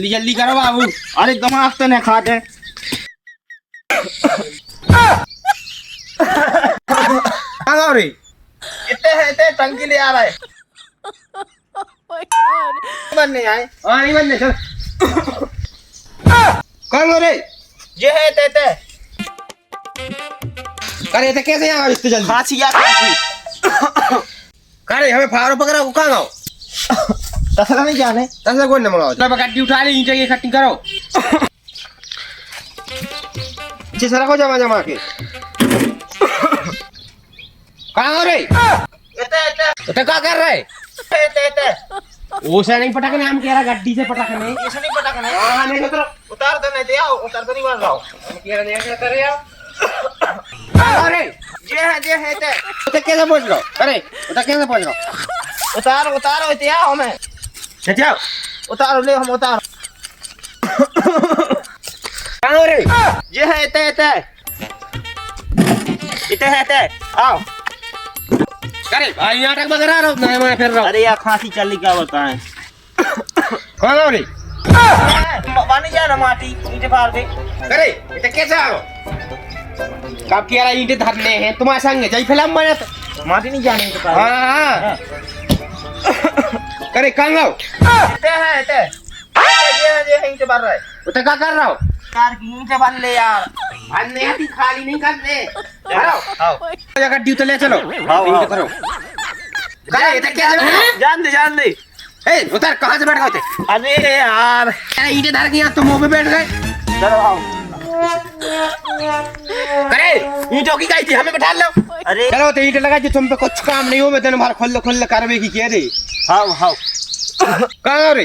जल्दी जल्दी करो बाबू। अरे दिमाग तो नहीं खाते। कहाँ रे? इतने है इतने टंकी ले आ रहा है। बनने आए। हाँ नहीं बनने चल। कहाँ रे? ये है इतने करे तो कैसे यहाँ इतनी जल्दी? खांसी आ खांसी। करे हमें फारो पकड़ा को कहाँ गाओ? तसला नहीं जाने। तंजा कौन न मंगाओ? तब गड्डी उठा ले नीचे ये कटिंग करो। पीछे सर को जमा जमा के। कहाँ रे? इतने तो क्या कर रहे? इतने ओसे नहीं पटकने हम कह रहा गड्डी से पटकने। ऐसा नहीं पता करना। हाँ नहीं उतरो। उतार दो नहीं दे आओ। उतार दो नहीं मार रहा हूँ। हम कह रहे नहीं क्या कर रहे आप? कहाँ रे? ये है इतने। उधर कैसे पहुँच रहा? करे उधर कैसे पहुँच रहा? उतारो उतारो इतने आओ हमें। चचा उतारो ले हम उतारो। कहाँ रे? ये है इतने इतने। इतने है इतने। आओ। करे भाई नाटक बगैर आ रहा हूँ मैं फिर रहा हूँ। अरे यार खांसी चल क्या बताएं। कहाँ रे? पानी जा रहा माटी नीचे फाड़ दे। करे इधर कैसे आ रहा? कब कह रहा ईंटें धरने हैं तुम्हारे संग जाई फिल्म बने तो माटी नहीं जाने के पास। हाँ करे कहाँ आओ? इतने है इतने। ये है नीचे बार रहा है। उधर क्या कर रहा हो? यार नीचे बांध ले यार। अन्य आती खाली नहीं करने आओ आओ। गड्डी उतर ले चलो। हाँ, ईंटें करो। करे इधर कैसे? जान दे। ए उधर कहाँ से बैठ गए थे? अरे यार ईंटें धर के यहाँ तुम मुँह पे बैठ गए। चलो आओ। करे ईंटों की गई थी हमें बैठा लो। अरे चलो तो ईंटें लगा जो तुम पे कुछ काम नहीं हो मैं तेने बाहर खोल कारवे की किया दे। हाँ कहाँ रे?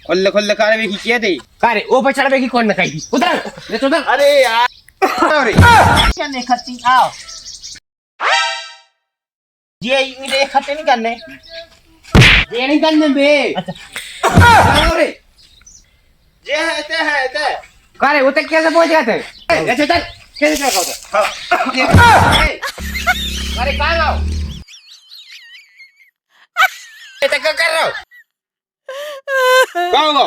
खोल कारवे की किया दे। कारे ओ पे चढ़वे की कौन न कही थी? उधर ले तो उधर। अरे यार कहाँ रे? क्या नहीं खर्ची आओ। ये इकट्ठे नहीं करने। ये नहीं करने बे। अच्छा। कहाँ रे? ये है इतने। कारे उधर कैसे पहुंच गए थे? ऐसे चल कैसे चल उधर? कारे कहाँ आओ? ये तक क्या कर रहे हो? कहाँ हो?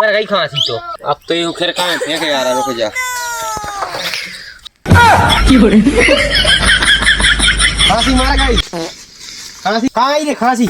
मर गई खांसी तो। अब तो यूं खैर कहाँ फेंक यार रुक जा। खांसी मार गई। खांसी कहाँ आई रे खांसी?